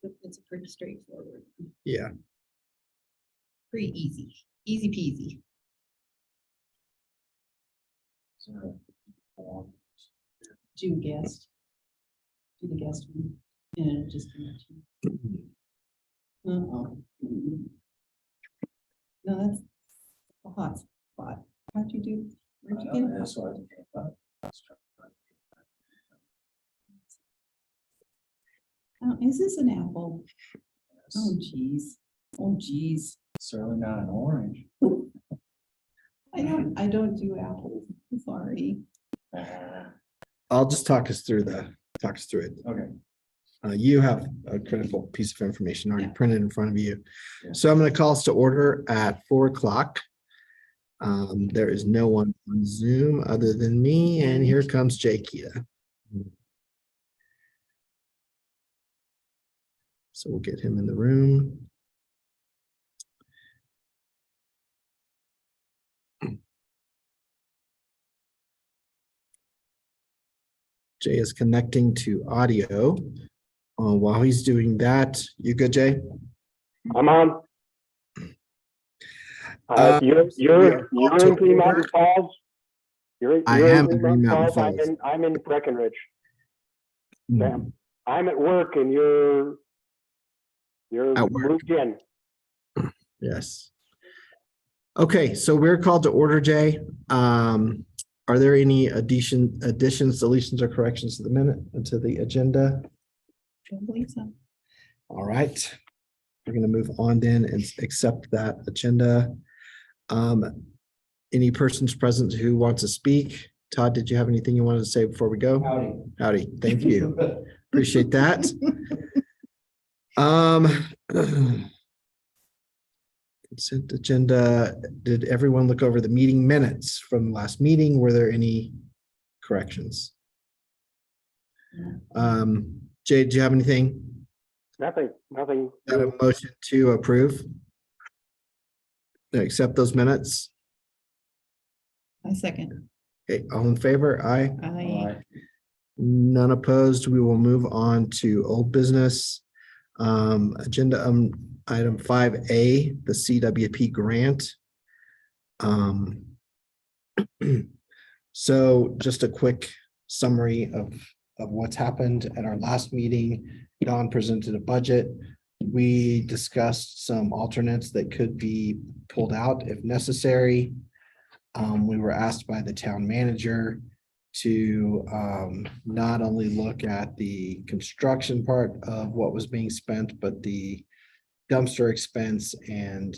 It's a pretty straightforward, Yeah. pretty easy peasy. Do guest. Do the guest one. And just. Uh-oh. No, that's a hot spot. How'd you do? Where'd you get it? That's why I came up. Oh, is this an apple? Oh, geez. Oh, geez. Certainly not an orange. I don't do apples. Sorry. I'll just talk us through it. Okay. You have a critical piece of information already Yeah. printed in front of you. Yeah. So I'm going to call us to order at 4:00. There is no one on Zoom other than me, and here comes Jay Kita. So we'll get him in the room. Jay is connecting to audio. While he's doing that, you good, Jay? I'm on. Uh, You're in Green Mountain Falls. I You're am in Green Mountain Falls. Falls. I'm in Breckenridge. Sam. I'm at work and you're At work. moved in. Yes. Okay, so we're called to order, Jay. Are there any additions, deletions, or corrections to the minute, to the agenda? Don't believe so. All right. We're going to move on then and accept that agenda. Any persons present who want to speak? Todd, did you have anything you wanted to say before we go? Howdy. Howdy. Thank you. Appreciate that. Consent agenda. Did everyone look over the meeting minutes from last meeting? Were there any corrections? Jay, do you have anything? Nothing. Got a motion to approve? Accept those minutes? I second. Okay, all in favor? Aye. I All right. None opposed. We will move on to old business. Agenda item 5A, the CWP grant. So just a quick summary of what's happened at our last meeting. Don presented a budget. We discussed some alternates that could be pulled out if necessary. We were asked by the town manager to not only look at the construction part of what was being spent, but the dumpster expense and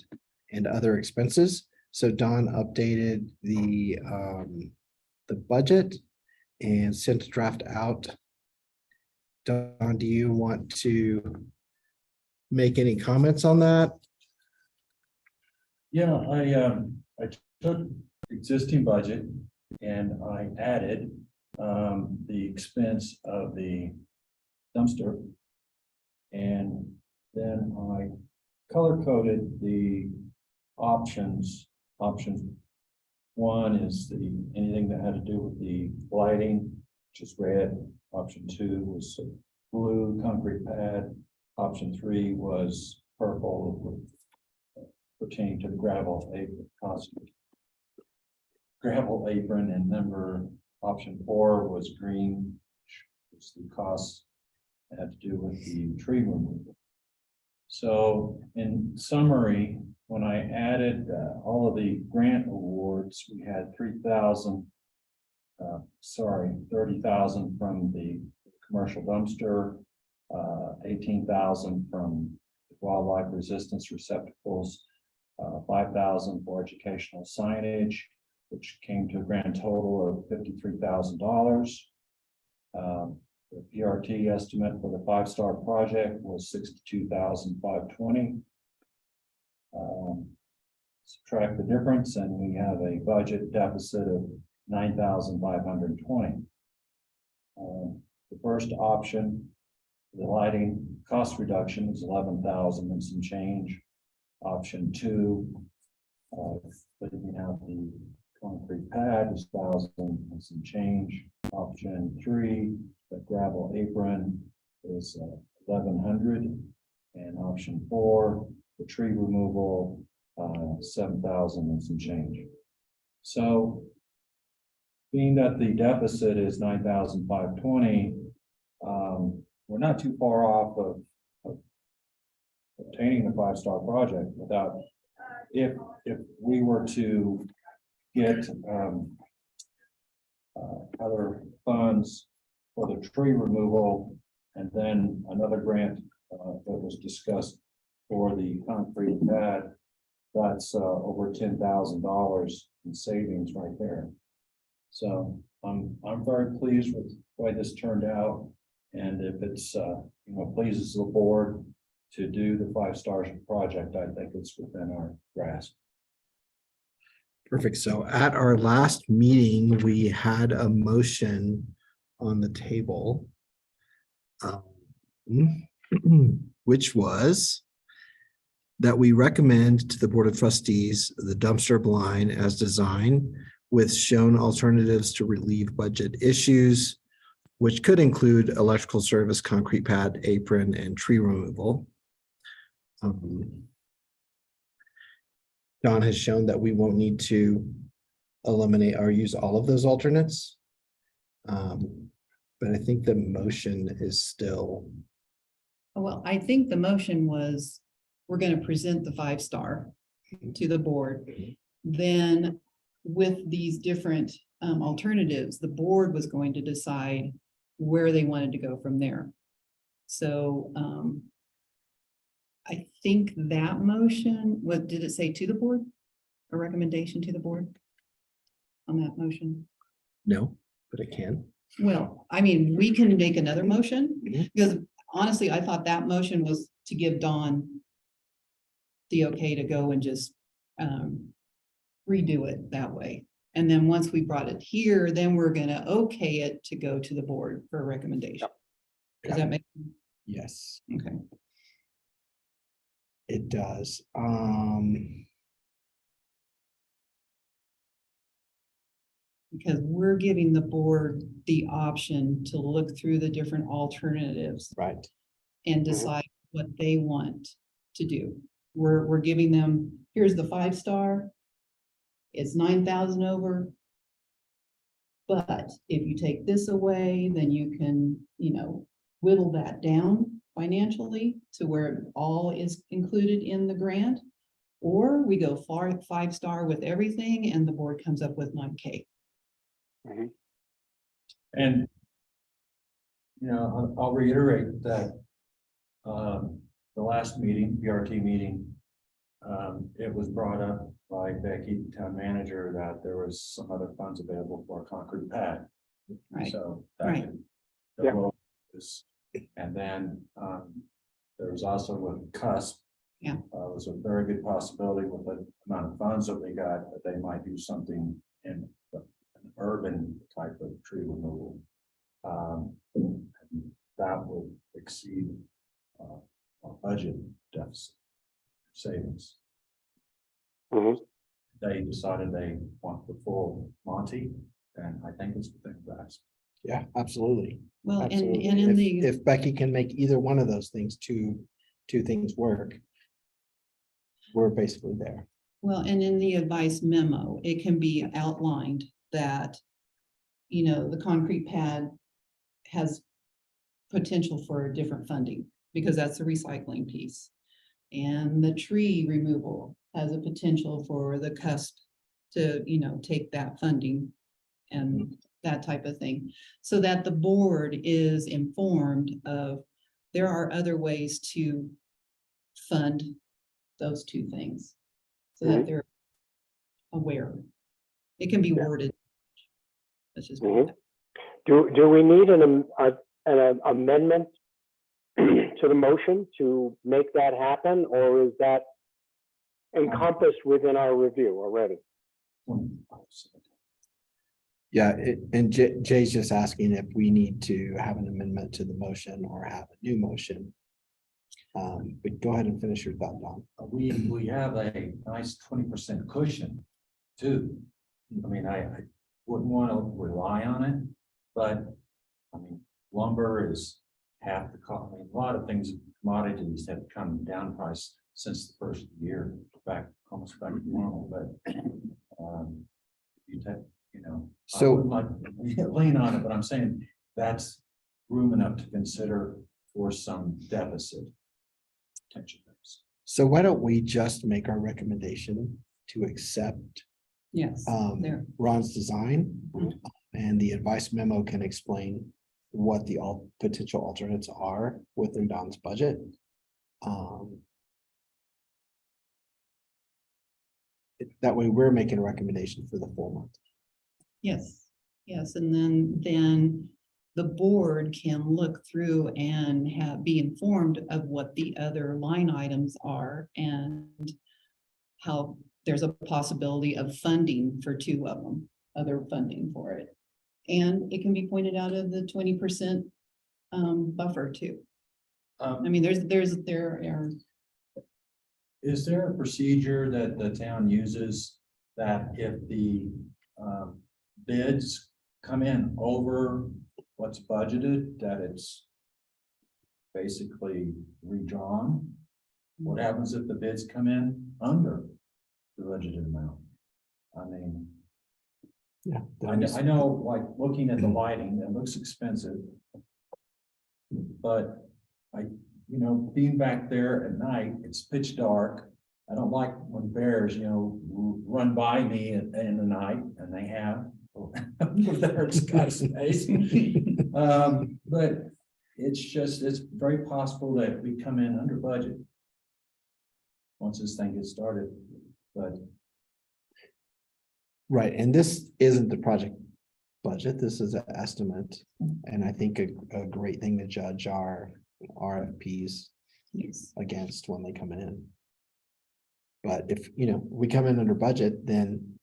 other expenses. So Don updated the budget and sent a draft out. Don, do you want to make any comments on that? Yeah, I took existing budget and I added the expense of the dumpster. And then I color coded the options. Option one is anything that had to do with the lighting, which is red. Option two was blue concrete pad. Option three was purple pertaining to the gravel apron cost. Gravel apron, and option four was green, which was the cost that had to do with the tree removal. So in summary, when I added all of the grant awards, we had 30,000 from the commercial dumpster, 18,000 from wildlife resistance receptacles, 5,000 for educational signage, which came to a grand total of $53,000. The PRT estimate for the 5-star project was $62,520. Subtract the difference, and we have a budget deficit of $9,520. The first option, the lighting cost reduction, is $11,000 and some change. Option two, putting out the concrete pad, is $1,000 and some change. Option three, the gravel apron, is $1,100. And option 4, the tree removal, 7,000 and some change. So being that the deficit is 9,520, we're not too far off of obtaining the 5-star project without, if we were to get other funds for the tree removal, and then another grant that was discussed for the concrete pad, that's over $10,000 in savings right there. So I'm very pleased with the way this turned out, and if it's pleases the board to do the 5-star project, I think it's within our grasp. Perfect. So at our last meeting, we had a motion on the table, which was that we recommend to the Board of Trustees the dumpster blind as designed with shown alternatives to relieve budget issues, which could include electrical service, concrete pad, apron, and tree removal. Don has shown that we won't need to eliminate or use all of those alternates. But I think the motion is still. Well, I think the motion was, we're going to present the 5-star to the board. Then with these different alternatives, the board was going to decide where they wanted to go from there. So I think that motion, what did it say to the board? A recommendation to the board on that motion? No, but it can. Well, I mean, we can make another motion Mhm. because honestly, I thought that motion was to give Dawn the okay to go and just redo it that way. And then once we brought it here, then we're gonna okay it to go to the board for a recommendation. Does that make? Yes, Okay. it does. Because we're giving the board the option to look through the different alternatives Right. and decide what they want to do. We're giving them, here's the 5-star. It's 9,000 over. But if you take this away, then you can, whittle that down financially to where it all is included in the grant. Or we go 5-star with everything and the board comes up with 9K. And, I'll reiterate that the last meeting, PRT meeting, it was brought up by Becky, town manager, that there was some other funds available for a concrete pad. Right. So that Right. can Yeah. develop this. And then there was also with CUSP. Yeah. It was a very good possibility with the amount of funds that we got, that they might do something in an urban type of tree removal. That would exceed our budget deficit savings. They decided they want the full Monty, and I think it's within grasp. Yeah, absolutely. Well, and Absolutely. in If- the, If Becky can make either one of those things, two things work, we're basically there. well, and in the advice memo, it can be outlined that, the concrete pad has potential for different funding because that's the recycling piece. And the tree removal has a potential for the CUSP to, take that funding and that type of thing. So that the board is informed of, there are other ways to fund those two things. So that they're aware. It can be worded. Let's just put it Do we need an amendment to the motion to make that happen, or is that encompassed within our review already? Yeah, and Jay's just asking if we need to have an amendment to the motion or have a new motion. But go ahead and finish your thought, Don. We have a nice 20% cushion too. I mean, I wouldn't want to rely on it, but I mean, lumber is half the cost. I mean, a lot of things, commodities have come down price since the first of the year, almost back to normal, but you take, you know. I So- wouldn't like lean on it, but I'm saying that's room enough to consider for some deficit. Potential deficit. So why don't we just make our recommendation to accept Yes, there. Ron's design? And the advice memo can explain what the all potential alternates are within Don's budget. That way we're making a recommendation for the full month. Yes, yes, and then the board can look through and be informed of what the other line items are and how there's a possibility of funding for two of them, other funding for it. And it can be pointed out of the 20% buffer too. I mean, there are. Is there a procedure that the town uses that if the bids come in over what's budgeted, that it's basically redrawn? What happens if the bids come in under the budgeted amount? I mean, Yeah. I know, like, looking at the lighting, it looks expensive. But being back there at night, it's pitch dark. I don't like when bears, run by me in the night, and they have. There it's got space. But it's very possible that we come in under budget once this thing gets started, but. Right, and this isn't the project budget, this is an estimate, and I think a great thing to judge our RFPs Yes. against when they come in. But if, we come in under budget, then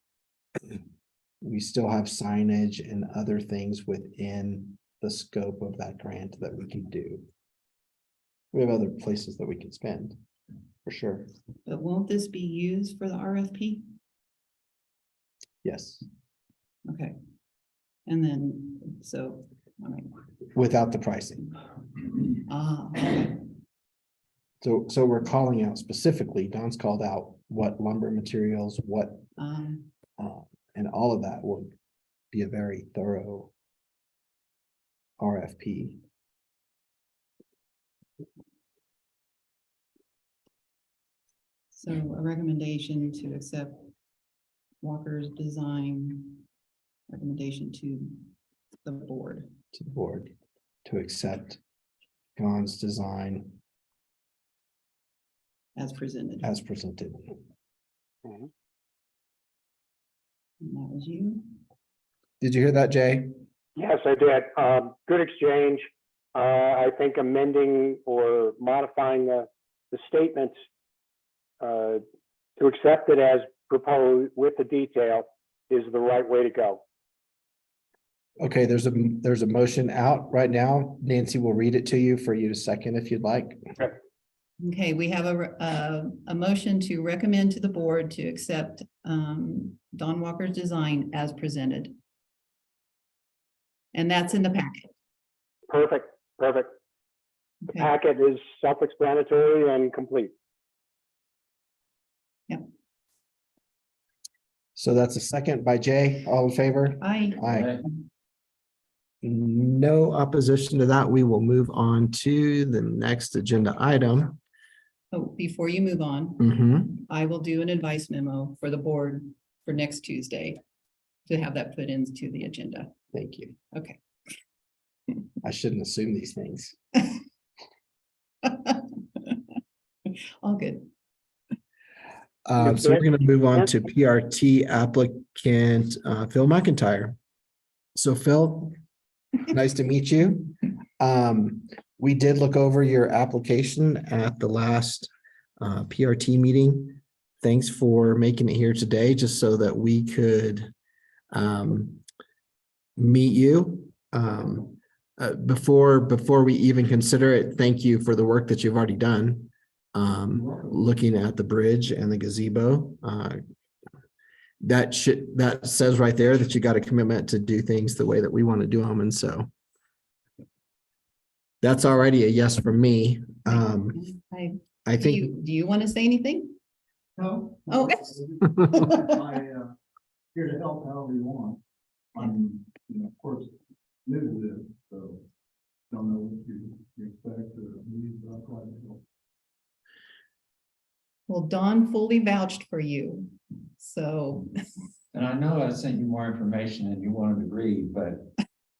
we still have signage and other things within the scope of that grant that we can do. We have other places that we can spend, for sure. But won't this be used for the RFP? Yes, Okay. And then, so, all right. without the pricing. Okay. So we're calling out specifically, Don's called out what lumber materials, and all of that would be a very thorough RFP. So a recommendation to accept Walker's design, recommendation to the board. To the board to accept Don's design As presented. as presented. And that was you. Did you hear that, Jay? Yes, I did. Good exchange. I think amending or modifying the statements to accept it as proposed with the detail is the right way to go. Okay, there's a motion out right now. Nancy will read it to you for you to second if you'd like. Okay, we have a motion to recommend to the board to accept Don Walker's design as presented. And that's in the packet. Perfect. The Okay. packet is self-explanatory and complete. So that's a second by Jay. All in favor? Aye. No opposition to that. We will move on to the next agenda item. Oh, before you move on, Mhm. I will do an advice memo for the board for next Tuesday to have that put into the agenda. Thank you. Okay. I shouldn't assume these things. All good. So we're going to move on to PRT applicant Phil McIntyre. So Phil, nice to meet you. We did look over your application at the last PRT meeting. Thanks for making it here today, just so that we could meet you. Before we even consider it, thank you for the work that you've already done. Looking at the bridge and the gazebo, that says right there that you got a commitment to do things the way that we want to do them. And so That's already a yes from me. I, I do think, you want to say anything? No. Oh, okay. Here to help however you want. I'm, of course, new to this, so don't know what you expect or need, but I'll try to help. Well, Dawn fully vouched for you, so. And I know I sent you more information and you wanted to read, but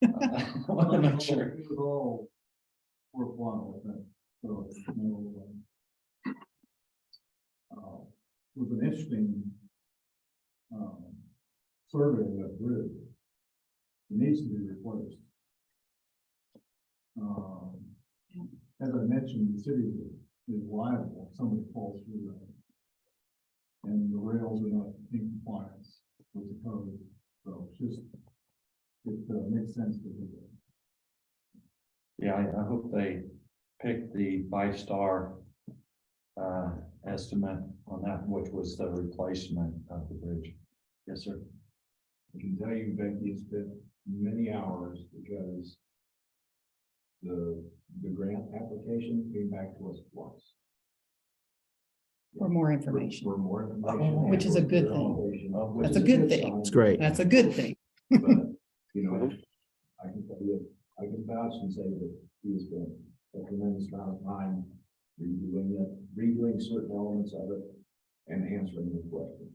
I want to make sure. It was all worthwhile, I think. So, it was an interesting survey of that bridge. It needs to be replaced. As I mentioned, the city is liable if somebody falls through that. And the rails are not in compliance with the code, so it's just, it makes sense to do that. Yeah, I hope they pick the 5-star estimate on that, which was the replacement of the bridge. Yes, sir. I can tell you, Becky, it's been many hours because the grant application came back to us twice. For more information. For more information. Which is a good thing. That's a good thing. it's great. That's a good thing. But, I can tell you, I can vouch and say that he has been a tremendous amount of time redoing certain elements of it and answering the questions.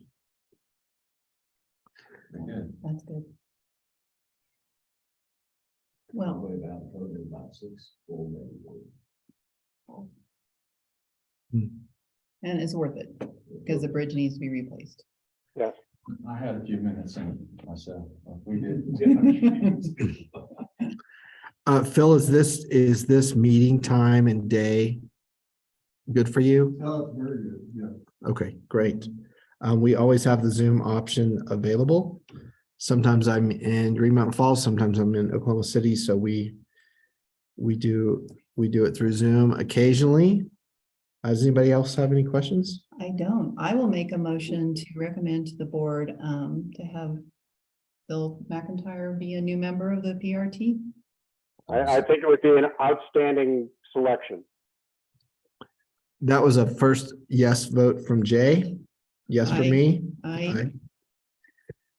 Good. That's good. Well, Probably about 6 full Hmm. and it's worth it because the bridge needs to be replaced. Yes. I had a few minutes in it myself. We did. Phil, is this meeting time and day good for you? No, it's very good, yeah. Okay, great. We always have the Zoom option available. Sometimes I'm in Green Mountain Falls, sometimes I'm in Oklahoma City, so we do it through Zoom occasionally. Does anybody else have any questions? I don't. I will make a motion to recommend to the board to have Bill McIntyre be a new member of the PRT. I think it would be an outstanding selection. That was a first yes vote from Jay. Yes for Aye. me. I,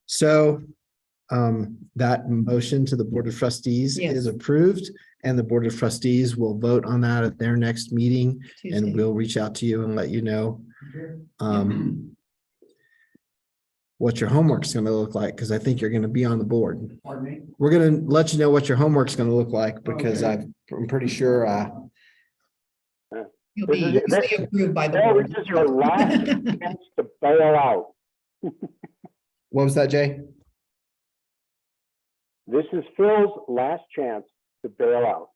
So that motion to the Board of Trustees Yes. is approved, and the Board of Trustees will vote on that at their next meeting, and Tuesday. we'll reach out to you and let you know what your homework's going to look like, because I think you're going to be on the board. Pardon me? We're going to let you know what your homework's going to look like, because Okay. I'm pretty sure You'll be usually approved by the Bill, board. this is your last chance to bail out. what was that, Jay? This is Phil's last chance to bail out.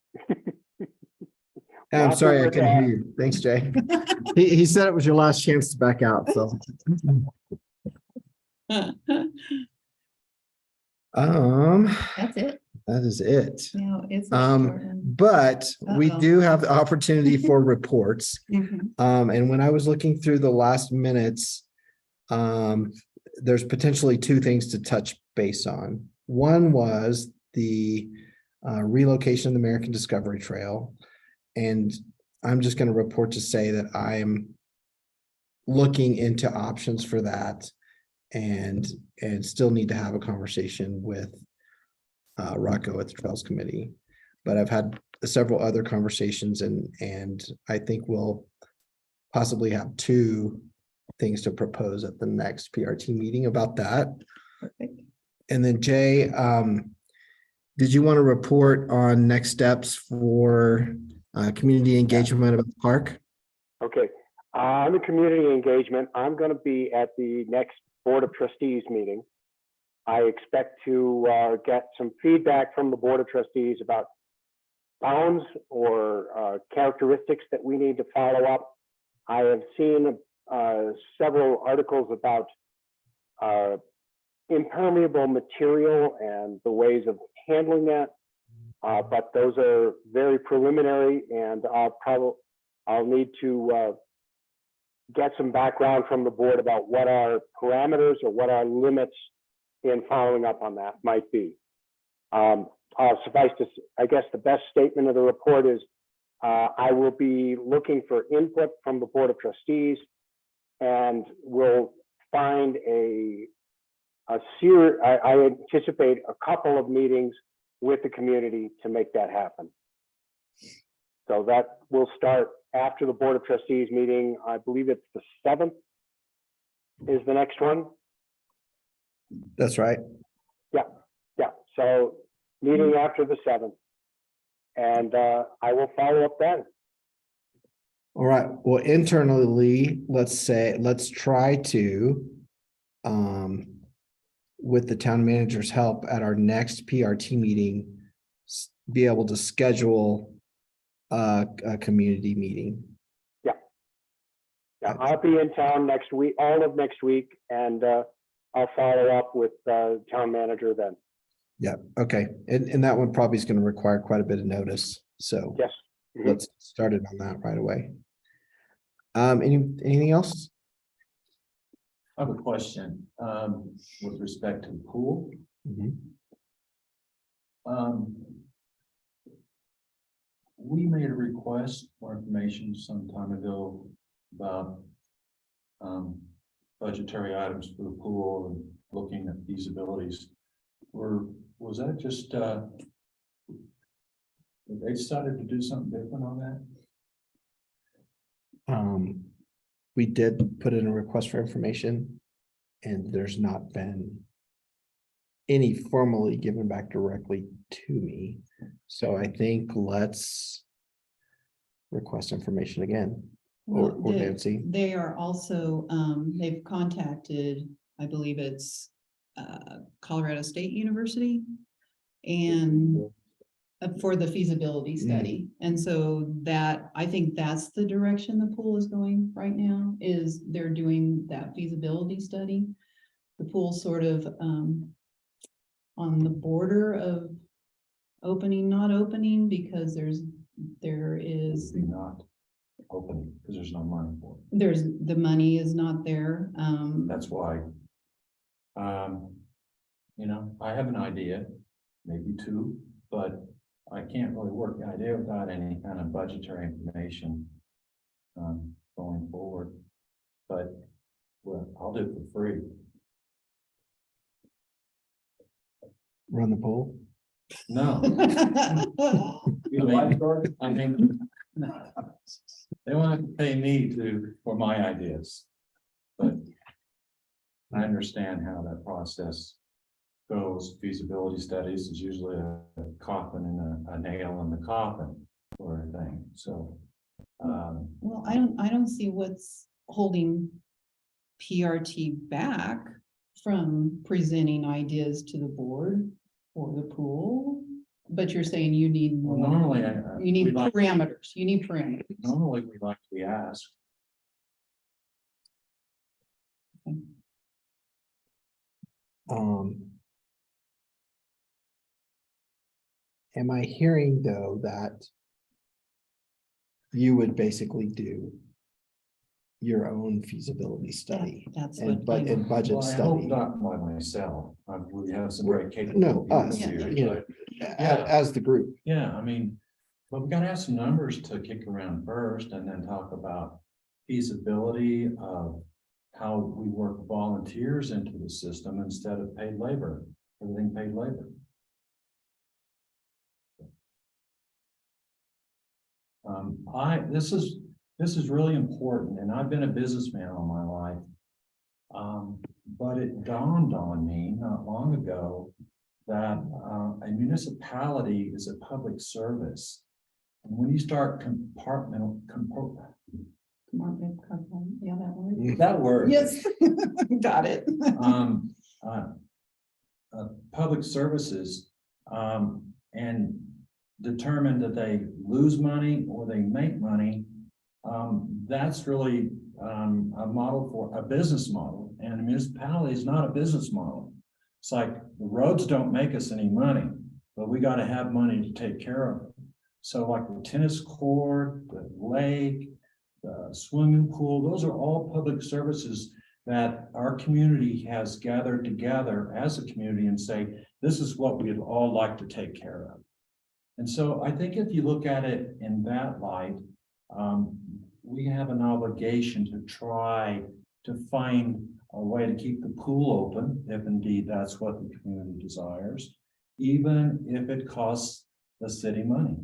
I'm Lots sorry, of I couldn't hear you. Thanks, Jay. He said it was your last chance to back out, so. That's it. That is it. No, it's a short one. But we Uh-oh. do have the opportunity for reports. Mhm. And when I was looking through the last minutes, there's potentially 2 things to touch base on. One was the relocation of the American Discovery Trail. And I'm just going to report to say that I'm looking into options for that, and still need to have a conversation with Rocco at the Trails Committee. But I've had several other conversations, and I think we'll possibly have 2 things to propose at the next PRT meeting about that. Perfect. And then Jay, did you want to report on next steps for community engagement about the park? Okay, on the community engagement, I'm going to be at the next Board of Trustees meeting. I expect to get some feedback from the Board of Trustees about bounds or characteristics that we need to follow up. I have seen several articles about impermeable material and the ways of handling that, but those are very preliminary, and I'll need to get some background from the board about what our parameters or what our limits in following up on that might be. Suffice to, I guess the best statement of the report is I will be looking for input from the Board of Trustees, and we'll find I anticipate a couple of meetings with the community to make that happen. So that will start after the Board of Trustees meeting. I believe it's the 7th is the next one. That's right. Yeah, so meeting after the 7th. And I will follow up then. All right. Well, internally, let's try to, with the town manager's help at our next PRT meeting, be able to schedule a community meeting. Yeah, I'll be in town next week, all of next week, and I'll follow up with town manager then. Yeah, okay. And that one probably is going to require quite a bit of notice. So Yes. Mhm. let's get started on that right away. Anything else? I have a question, with respect to the pool. Mhm. We made a request for information some time ago about budgetary items for the pool and looking at feasibilities. Was that just they decided to do something different on that? We did put in a request for information, and there's not been any formally given back directly to me. So I think let's request information again. Or Well, Nancy. they are also, they've contacted, I believe it's Colorado State University and for the feasibility study. And so that, I think that's the direction the pool is going right now, is they're doing that feasibility study. The pool's sort of on the border of opening, not opening, because there is Maybe not opening because there's no money for it. the money is not there. That's why. You know, I have an idea, maybe two, but I can't really work the idea without any kind of budgetary information going forward. But well, I'll do it for free. Run the poll. No. I mean, they want to pay me for my ideas. But I understand how that process goes. Feasibility studies is usually a coffin and a nail in the coffin sort of thing. So, Well, I don't see what's holding PRT back from presenting ideas to the board or the pool. But you're saying you need well, more, normally, you need we'd like- parameters, you need parameters. normally we like to be asked. Am I hearing though that you would basically do your own feasibility study That's and what. and budget Well, I hope study? not by myself. We have some very capable. No, people us, here, you know, but as the group. yeah, I mean, but we gotta have some numbers to kick around first and then talk about feasibility of how we work volunteers into the system instead of paid labor, everything paid labor. This is really important, and I've been a businessman all my life. But it dawned on me not long ago that a municipality is a public service. And when you start Yeah, that word. that word. Yes, got it. Public services, and determine that they lose money or they make money, that's really a model for a business model, and a municipality is not a business model. It's like the roads don't make us any money, but we got to have money to take care of it. So like the tennis court, the lake, the swimming pool, those are all public services that our community has gathered together as a community and say, this is what we'd all like to take care of. And so I think if you look at it in that light, we have an obligation to try to find a way to keep the pool open, if indeed that's what the community desires, even if it costs the city money.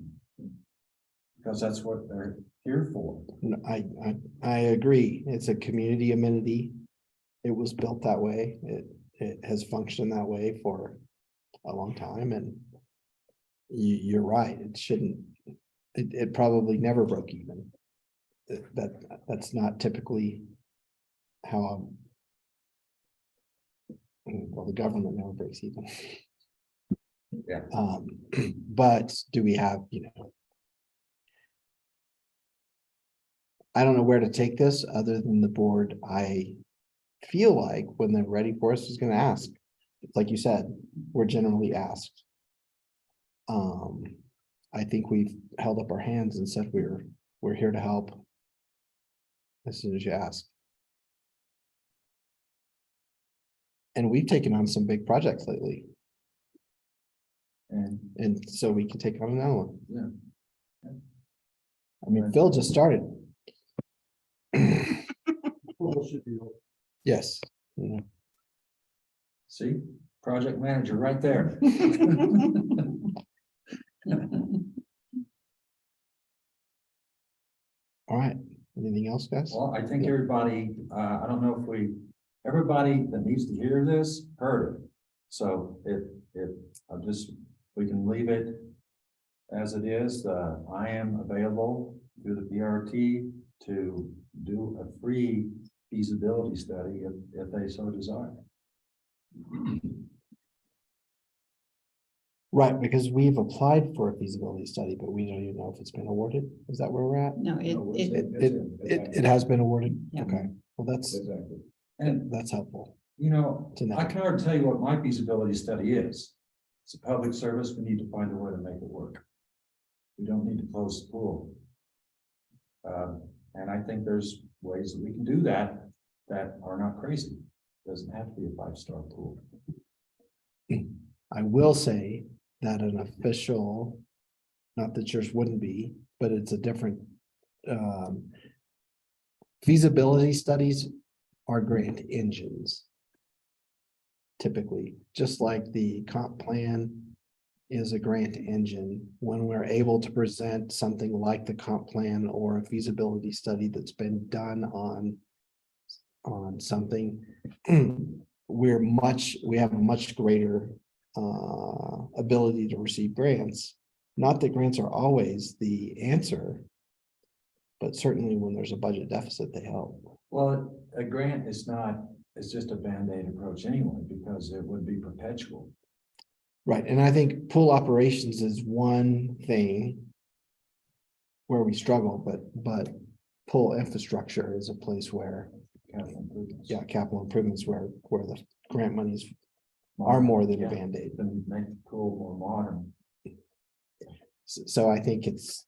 Because that's what they're here for. No, I agree. It's a community amenity. It was built that way. It has functioned that way for a long time, and you're right. It shouldn't, it probably never broke even. That's not typically how, well, the government never breaks even. Yeah. But do we have, I don't know where to take this other than the board. I feel like when they're ready for us is going to ask. Like you said, we're generally asked. I think we've held up our hands and said we're here to help as soon as you ask. And we've taken on some big projects lately, and so we can take on another one. Yeah. I mean, Phil just started. Yes. Yeah. See, project manager right there. All right. Anything else, guys? Well, I think everybody, I don't know if everybody that needs to hear this heard it. So we can leave it as it is. I am available through the BRT to do a free feasibility study if they so desire. Right, because we've applied for a feasibility study, but we don't even know if it's been awarded. Is that where we're at? No, It has been awarded? Yeah. Okay, well, Exactly. And that's helpful. you know, To know. I can already tell you what my feasibility study is. It's a public service. We need to find a way to make it work. We don't need to close the pool. And I think there's ways that we can do that are not crazy. Doesn't have to be a 5-star pool. I will say that an official, not that yours wouldn't be, but it's a different, feasibility studies are grant engines. Typically, just like the comp plan is a grant engine, when we're able to present something like the comp plan or a feasibility study that's been done on something, we have a much greater ability to receive grants. Not that grants are always the answer, but certainly when there's a budget deficit, they help. Well, a grant is just a Band-Aid approach anyway, because it would be perpetual. Right, and I think pool operations is one thing where we struggle, but pool infrastructure is a place where, Capital improvements. yeah, capital improvements where the grant monies are more than a Yeah. Band-Aid. Then make the pool more modern. So I think it's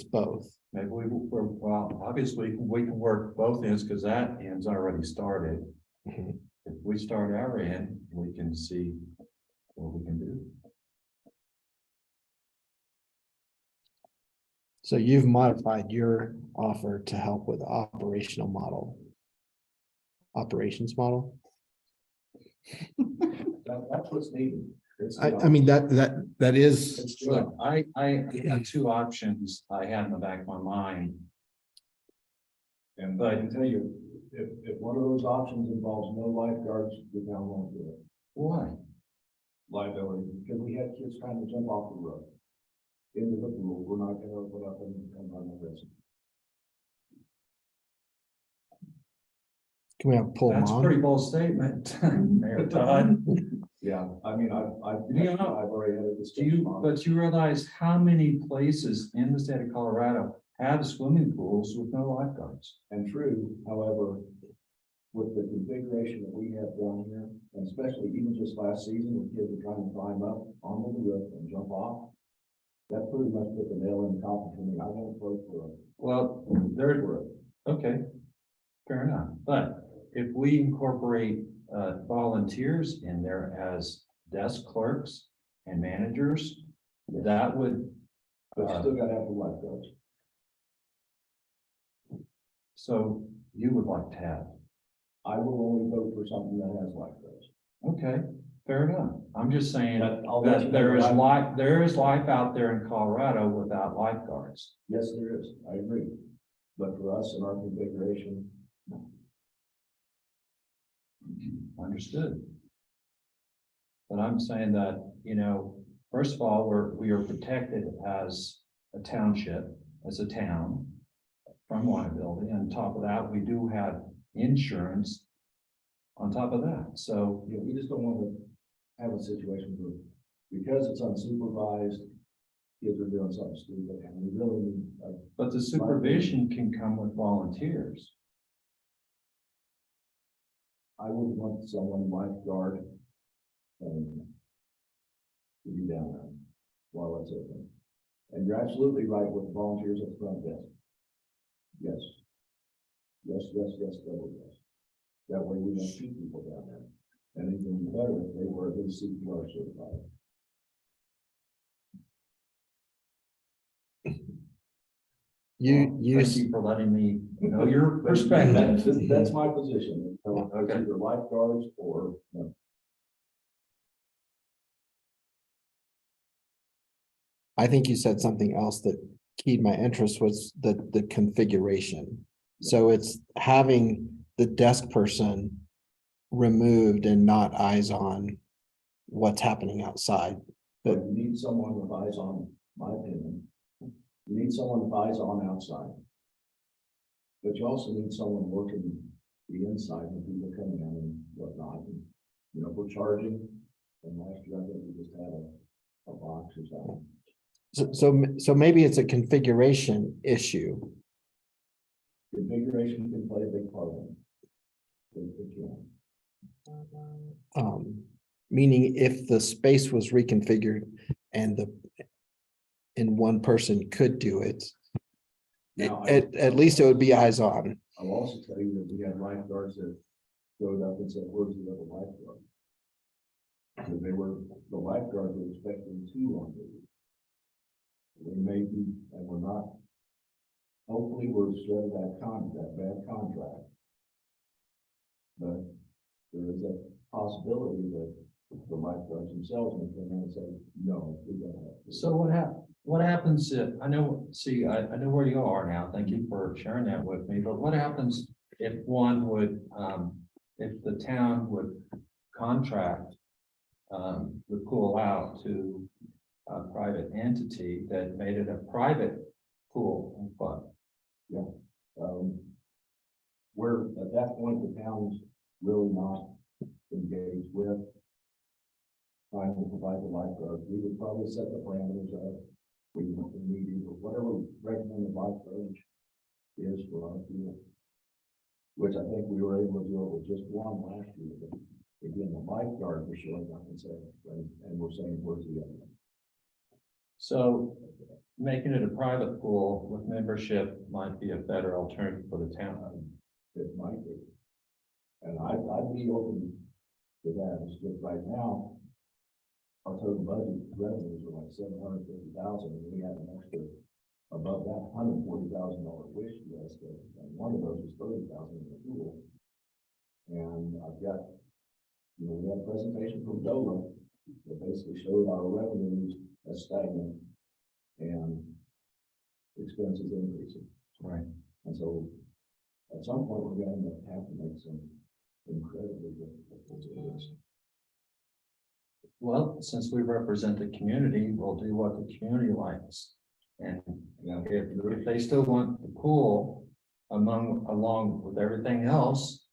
both. Maybe well, obviously we can work both ends because that end's already started. Mhm. If we start our end, we can see what we can do. So you've modified your offer to help with the operations model. That's what's needed. I mean, that is, Look, I got two options I had in the back of my mind. And I can tell you, if one of those options involves no lifeguards, the town won't do it. Why? Liability, because we had kids trying to jump off the road into the pool. We're not gonna put up and run the risk. can we have pull That's a on? pretty bold statement, Mayor Todd. Yeah, I mean, I've You know, already had a discussion on it. But you realize how many places in the state of Colorado have swimming pools with no lifeguards? And true, however, with the configuration that we have down here, and especially even just last season, when kids were trying to climb up onto the roof and jump off, that pretty much put the nail in the coffin for me. I won't vote for it. Well, okay, fair enough. But if we incorporate volunteers in there as desk clerks and managers, that would, But you still gotta have the lifeguards. so you would like to have. I will only vote for something that has lifeguards. Okay, fair enough. I'm just saying But I'll let you that know there is that I'm- life out there in Colorado without lifeguards. Yes, there is, I agree. But for us in our configuration, Understood. But I'm saying that, you know, first of all, we are protected as a township, as a town from liability. On top of that, we do have insurance on top of that. So, you know, we just don't want to have a situation where, because it's unsupervised, kids are doing something stupid, and we really need, but the supervision can come with volunteers. I would want someone lifeguard to be down there while it's open. And you're absolutely right with the volunteers at the front desk. Yes. Yes, yes, yes, double yes. That way we have 2 people down there. And even better if they were at least CPR certified. Thank you for letting me know your perspective. That's my position. It's Okay. either lifeguards or, I think you said something else that keyed my interest was the configuration. So it's having the desk person removed and not eyes on what's happening outside. but you need someone with eyes on, my opinion. You need someone with eyes on outside. But you also need someone working the inside when people coming in and whatnot. And, you know, if we're charging, and last year I think we just had a box or something. So maybe it's a configuration issue. Configuration can play a big part in it. It can. Meaning if the space was reconfigured and one person could do it, Now, at least it would be eyes on. I'll also tell you that we had lifeguards that showed up and said, "Where's the other lifeguard?" So the lifeguards were expecting 2 on duty. We may be, and we're not. Hopefully, we're shut of that bad contract. But there is a possibility that the lifeguards themselves may come in and say, "No, we don't have to." So what happens if, I know where you are now. Thank you for sharing that with me, but what happens if one would, if the town would contract the pool out to a private entity that made it a private pool and club? Where at that point, the town's really not engaged with trying to provide the lifeguard. We would probably set the parameters of we need or whatever recommended lifeguard is for our field. Which I think we were able to do it with just 1 last year. But again, the lifeguard was showing up and saying, and we're saying, "Where's the other one?" So making it a private pool with membership might be a better alternative for the town. It might be. And I'd be open to that. It's just right now, our total budget revenues are like $750,000, and we have an extra above that $140,000 wish list, and one of those is $30,000 in the pool. And I've got, you know, we had a presentation from DOLA that basically showed our revenues as stagnant and expenses increasing. Right. And so at some point, we're going to have to make some incredibly difficult decisions. Well, since we represent the community, we'll do what the community likes. And if they still want the pool along with everything else,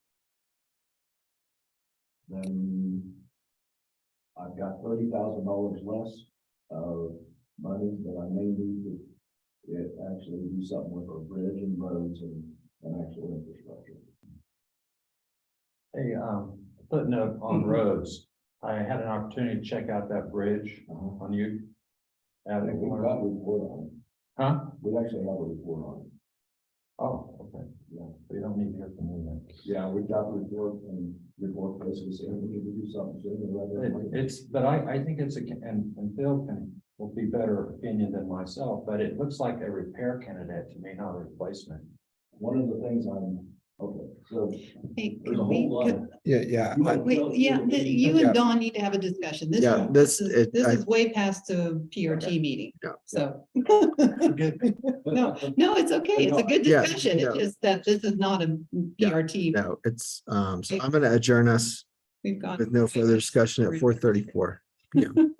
Then I've got $30,000 less of money that I may need to actually do something with our bridge and roads and actual infrastructure. a footnote on roads. I had an opportunity to check out that bridge on you. I think we've got a report on it. Huh? We actually have a report on it. Oh, okay. Yeah, so you don't need to hear from me then. Yeah, we've got the report and report basically saying we need to do something soon. But I think it's and Phil can will be better opinion than myself, but it looks like a repair candidate to me, not a replacement. One of the things okay, so Hey, there's a can we- whole lot. could- Yeah. You wanna Wait, go yeah, through the you Yeah. and Dawn need to have a discussion. This Yeah, is, this- this it- I- is way past the PRT meeting, Yeah. so. Good. No, no, it's okay. It's a good Yeah, discussion. It's yeah. just that this is not a PRT. No, it's, so I'm gonna adjourn us We've gone. with no further discussion at 4:34 p.m.